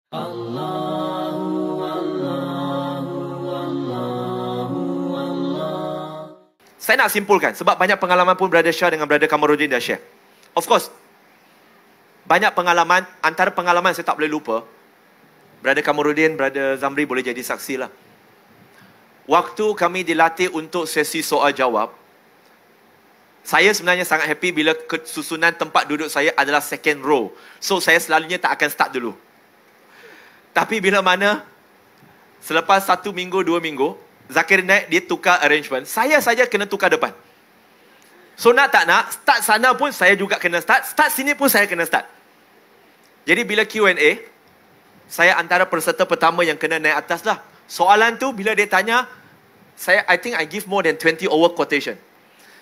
Saya nak simpulkan sebab banyak pengalaman pun Brother Shah dengan Brother Kamarudin dah share. Of course, banyak pengalaman, antara pengalaman saya tak boleh lupa, Brother Kamarudin, Brother Zamri boleh jadi saksi lah. Waktu kami dilatih untuk sesi soal jawab, saya sebenarnya sangat happy bila susunan tempat duduk saya adalah second row. So saya selalunya tak akan start dulu. Tapi bila mana selepas 1 minggu, 2 minggu, Zakir naik, dia tukar arrangement. Saya saja kena tukar depan. So nak tak nak, start sana pun saya juga kena start. Start sini pun saya kena start. Jadi bila Q&A, saya antara peserta pertama yang kena naik atas lah. Soalan tu bila dia tanya, I think I give more than 20 over quotation.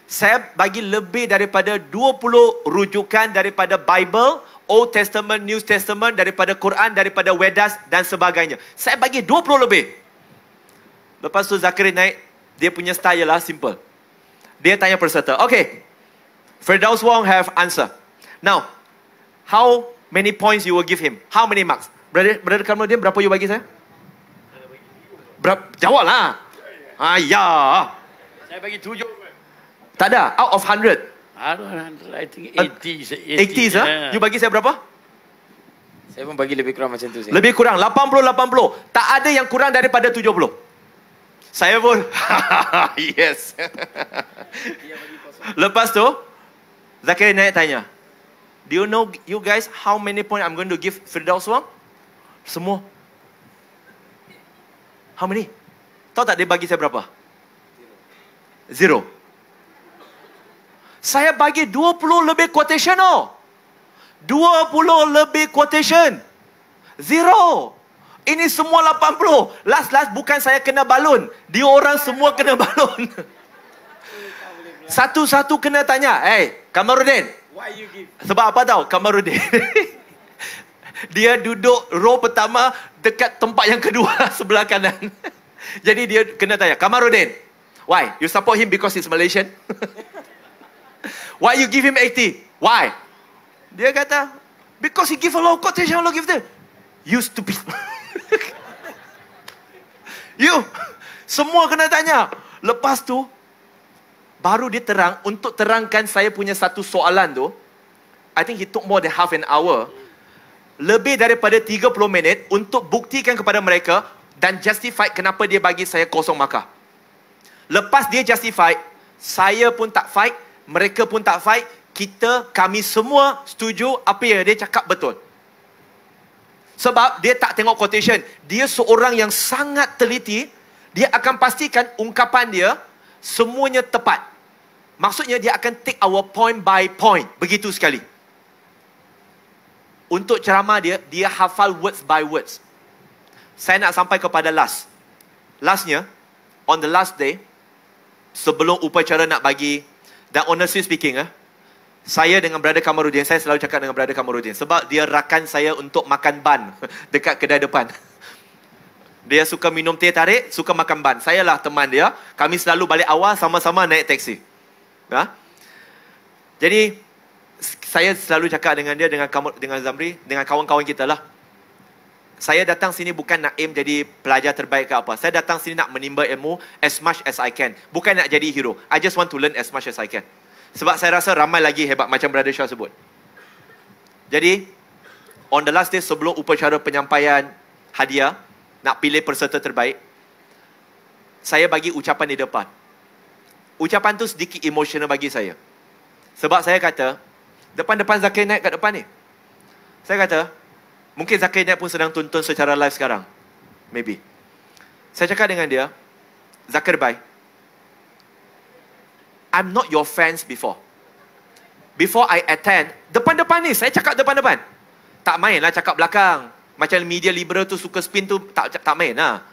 Saya bagi lebih daripada 20 rujukan daripada Bible, Old Testament, New Testament, daripada Quran, daripada Vedas dan sebagainya. Saya bagi 20 lebih. Lepas tu Zakir naik, dia punya style lah simple. Dia tanya peserta, okay, Firdaus Wong have answer. Now, how many points you will give him? How many marks? Brother Kamarudin, berapa you bagi saya? Jawab lah. Ya. Saya bagi 7. Tak ada, out of 100. I think 80. 80 sah? You bagi saya berapa? Saya pun bagi lebih kurang macam tu. Lebih kurang, 80-80. Tak ada yang kurang daripada 70. Saya pun, yes. Lepas tu, Zakir naik tanya, do you know, you guys, how many points I'm going to give Firdaus Wong? Semua. How many? Tahu tak dia bagi saya berapa? 0. Saya bagi 20 lebih quotation oh. 20 lebih quotation. 0. Ini semua 80. Last bukan saya kena balun. Dia orang semua kena balun. Satu-satu kena tanya. Hey, Kamarudin. Why you give? Sebab apa tahu Kamarudin? Dia duduk row pertama dekat tempat yang kedua sebelah kanan. Jadi dia kena tanya, Kamarudin, why? You support him because he's Malaysian? Why you give him 80? Why? Dia kata, because he give a lot of quotation, Allah give them. You stupid. You. Semua kena tanya. Lepas tu, baru dia terang, untuk terangkan saya punya satu soalan tu, I think he took more than half an hour. Lebih daripada 30 minit untuk buktikan kepada mereka dan justify kenapa dia bagi saya kosong markah. Lepas dia justify, saya pun tak fight, mereka pun tak fight, kami semua setuju apa yang dia cakap betul. Sebab dia tak tengok quotation. Dia seorang yang sangat teliti. Dia akan pastikan ungkapan dia semuanya tepat. Maksudnya dia akan take our point by point. Begitu sekali. Untuk ceramah dia hafal words by words. Saya nak sampai kepada lastnya, on the last day, sebelum upacara nak bagi, dan honestly speaking, saya dengan Brother Kamarudin, saya selalu cakap dengan Brother Kamarudin, sebab dia rakan saya untuk makan ban dekat kedai depan. Dia suka minum teh tarik, suka makan ban. Saya lah teman dia. Kami selalu balik awal sama-sama naik teksi. Jadi, saya selalu cakap dengan dia, dengan Zamri, dengan kawan-kawan kita lah. Saya datang sini bukan nak aim jadi pelajar terbaik ke apa. Saya datang sini nak menimba ilmu as much as I can. Bukan nak jadi hero. I just want to learn as much as I can. Sebab saya rasa ramai lagi hebat macam Brother Shah sebut. Jadi, on the last day sebelum upacara penyampaian hadiah, nak pilih peserta terbaik, saya bagi ucapan di depan. Ucapan tu sedikit emosional bagi saya. Sebab saya kata, depan-depan Zakir naik kat depan ni. Saya kata, mungkin Zakir naik pun sedang tonton secara live sekarang. Maybe. Saya cakap dengan dia, Zakir bye. I'm not your fans before. Before I attend, depan-depan ni, saya cakap depan-depan. Tak main lah cakap belakang. Macam media liberal tu suka spin tu, tak main lah.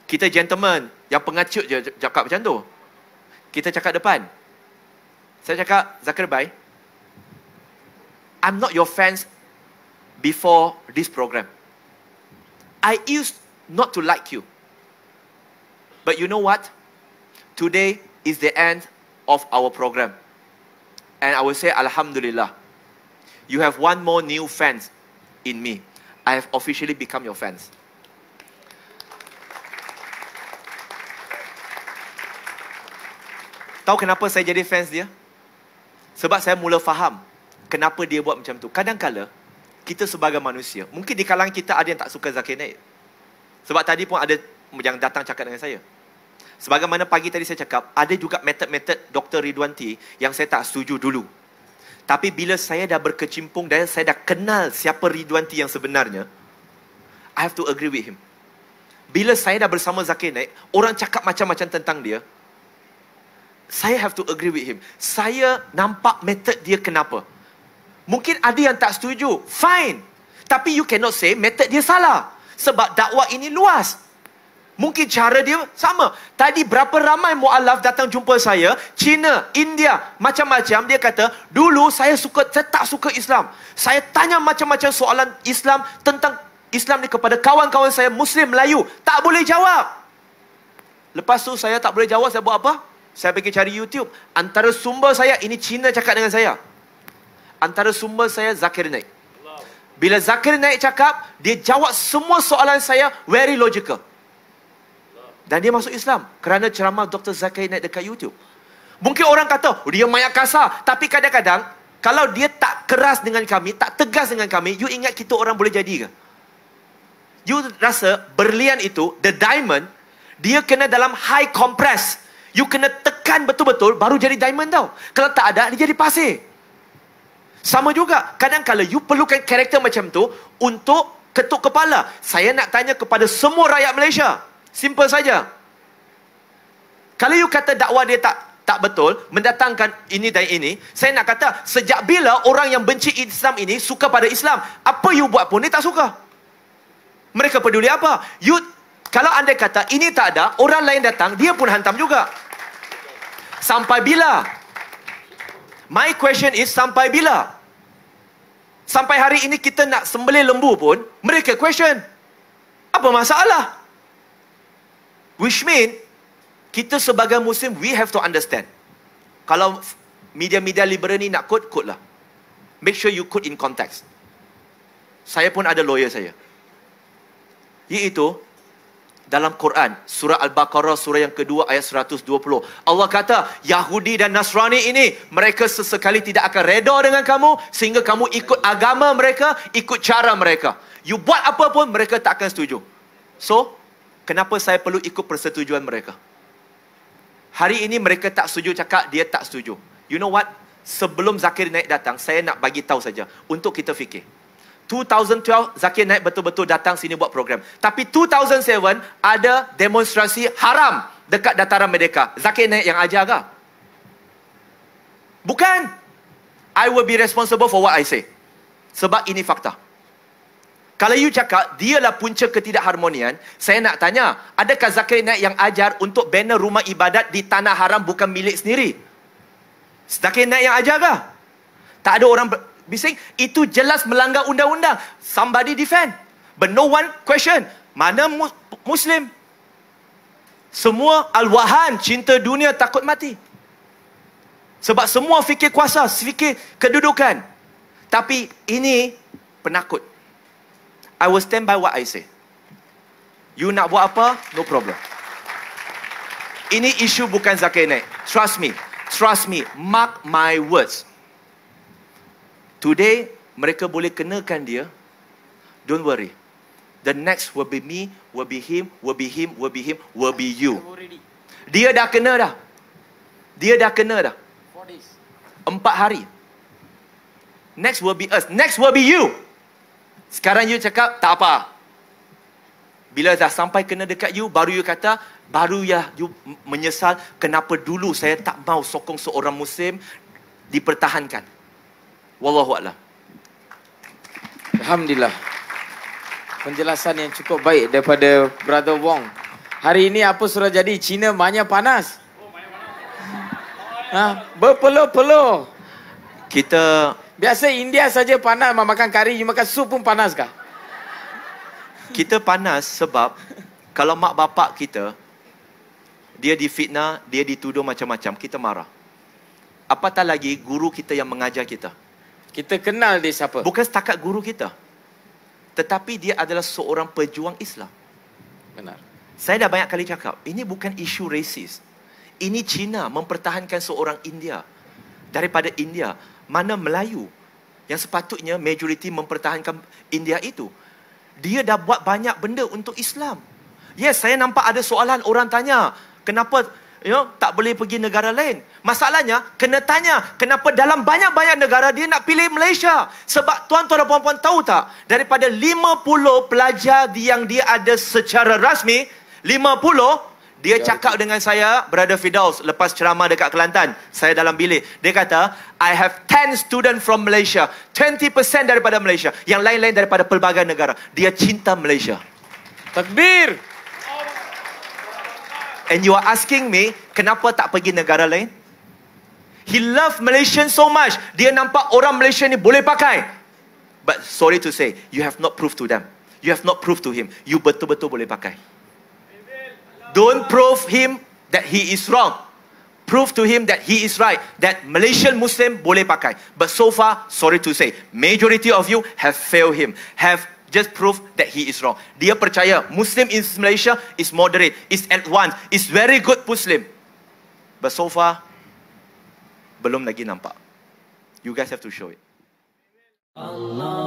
Kita gentleman, yang pengacut je cakap macam tu. Kita cakap depan. Saya cakap, Zakir bye. I'm not your fans before this program. I used not to like you. But you know what? Today is the end of our program. And I will say, Alhamdulillah, you have one more new fans in me. I have officially become your fans. Tahu kenapa saya jadi fans dia? Sebab saya mula faham kenapa dia buat macam tu. Kadang-kala kita sebagai manusia, mungkin di kalangan kita ada yang tak suka Zakir Naik. Sebab tadi pun ada yang datang cakap dengan saya. Sebagaimana pagi tadi saya cakap, ada juga metod-metod Dr. Ridwanti yang saya tak setuju dulu. Tapi bila saya dah berkecimpung dan saya dah kenal siapa Ridwanti yang sebenarnya, I have to agree with him. Bila saya dah bersama Zakir Naik, orang cakap macam-macam tentang dia, saya have to agree with him. Saya nampak method dia kenapa. Mungkin ada yang tak setuju. Fine. Tapi you cannot say method dia salah. Sebab dakwah ini luas. Mungkin cara dia sama. Tadi berapa ramai mu'alaf datang jumpa saya. China, India, macam-macam. Dia kata, dulu saya tak suka Islam. Saya tanya macam-macam soalan Islam tentang Islam ni kepada kawan-kawan saya Muslim Melayu. Tak boleh jawab. Lepas tu saya tak boleh jawab. Saya buat apa? Saya pergi cari YouTube. Antara sumber saya, ini Cina cakap dengan saya. Antara sumber saya, Zakir Naik. Bila Zakir Naik cakap, dia jawab semua soalan saya very logical. Dan dia masuk Islam kerana ceramah Dr. Zakir Naik dekat YouTube. Mungkin orang kata, dia banyak kasar. Tapi kadang-kadang, kalau dia tak keras dengan kami, tak tegas dengan kami, you ingat kita orang boleh jadi ke? You rasa berlian itu, the diamond, dia kena dalam high compress. You kena tekan betul-betul baru jadi diamond tau. Kalau tak ada, dia jadi pasir. Sama juga, kadang-kala you perlukan karakter macam tu untuk ketuk kepala. Saya nak tanya kepada semua rakyat Malaysia. Simple saja. Kalau you kata dakwah dia tak betul, mendatangkan ini dan ini, saya nak kata, sejak bila orang yang benci Islam ini suka pada Islam? Apa you buat pun dia tak suka. Mereka peduli apa? Kalau anda kata ini tak ada, orang lain datang, dia pun hantam juga. Sampai bila? My question is, sampai bila? Sampai hari ini kita nak sembelih lembu pun, mereka question. Apa masalah? Which mean, kita sebagai Muslim, we have to understand. Kalau media-media liberal ni nak quote lah. Make sure you quote in context. Saya pun ada lawyer saya. Iaitu, dalam Quran, surah Al-Baqarah, surah yang kedua, ayat 120. Allah kata, Yahudi dan Nasrani ini, mereka sesekali tidak akan reda dengan kamu, sehingga kamu ikut agama mereka, ikut cara mereka. You buat apa pun, mereka tak akan setuju. So, kenapa saya perlu ikut persetujuan mereka? Hari ini mereka tak setuju cakap, dia tak setuju. You know what? Sebelum Zakir Naik datang, saya nak bagi tahu saja, untuk kita fikir. 2012, Zakir Naik betul-betul datang sini buat program. Tapi 2007, ada demonstrasi haram dekat Dataran Merdeka. Zakir Naik yang ajar ke? Bukan. I will be responsible for what I say. Sebab ini fakta. Kalau you cakap, dialah punca ketidakharmonian, saya nak tanya, adakah Zakir Naik yang ajar untuk banner rumah ibadat di tanah haram bukan milik sendiri? Zakir Naik yang ajar ke? Tak ada orang bising, itu jelas melanggar undang-undang. Somebody defend. But no one question. Mana Muslim? Semua al-wahan, cinta dunia, takut mati. Sebab semua fikir kuasa, fikir kedudukan. Tapi ini penakut. I will stand by what I say. You nak buat apa? No problem. Ini isu bukan Zakir Naik. Trust me. Trust me. Mark my words. Today, mereka boleh kenakan dia. Don't worry. The next will be me, will be him, will be him, will be him, will be you. Dia dah kena dah. Dia dah kena dah. 4 hari. Next will be us. Next will be you. Sekarang you cakap, tak apa. Bila dah sampai kena dekat you, baru you kata, baru ya you menyesal kenapa dulu saya tak mau sokong seorang Muslim dipertahankan. Wallahualam. Alhamdulillah. Penjelasan yang cukup baik daripada Brother Wong. Hari ini apa sudah jadi? Cina banyak panas. Berpeluh-peluh. Kita biasa India saja panas, makan kari, you makan sup pun panas kah? Kita panas sebab kalau mak bapak kita dia difitnah, dia dituduh macam-macam, kita marah. Apatah lagi guru kita yang mengajar kita. Kita kenal dia siapa? Bukan setakat guru kita. tetapi dia adalah seorang pejuang Islam. Benar. Saya dah banyak kali cakap, ini bukan isu rasis. Ini Cina mempertahankan seorang India daripada India. Mana Melayu yang sepatutnya majoriti mempertahankan India itu. Dia dah buat banyak benda untuk Islam. Yes, saya nampak ada soalan orang tanya, kenapa tak boleh pergi negara lain? Masalahnya, kena tanya, kenapa dalam banyak-banyak negara dia nak pilih Malaysia? Sebab tuan-tuan dan puan-puan tahu tak, daripada 50 pelajar yang dia ada secara rasmi, 50, dia cakap dengan saya, Brother Firdaus, lepas ceramah dekat Kelantan, saya dalam bilik. Dia kata, I have 10 student from Malaysia. 20% daripada Malaysia. Yang lain-lain daripada pelbagai negara. Dia cinta Malaysia. Takbir! And you are asking me, kenapa tak pergi negara lain? He love Malaysian so much. Dia nampak orang Malaysia ni boleh pakai. But sorry to say, you have not proved to them. You have not proved to him. You betul-betul boleh pakai. Don't prove him that he is wrong. Prove to him that he is right. That Malaysian Muslim boleh pakai. But so far, sorry to say, majority of you have failed him. Have just proved that he is wrong. Dia percaya Muslim in Malaysia is moderate, is advanced, is very good Muslim. But so far, belum lagi nampak. You guys have to show it. Allah.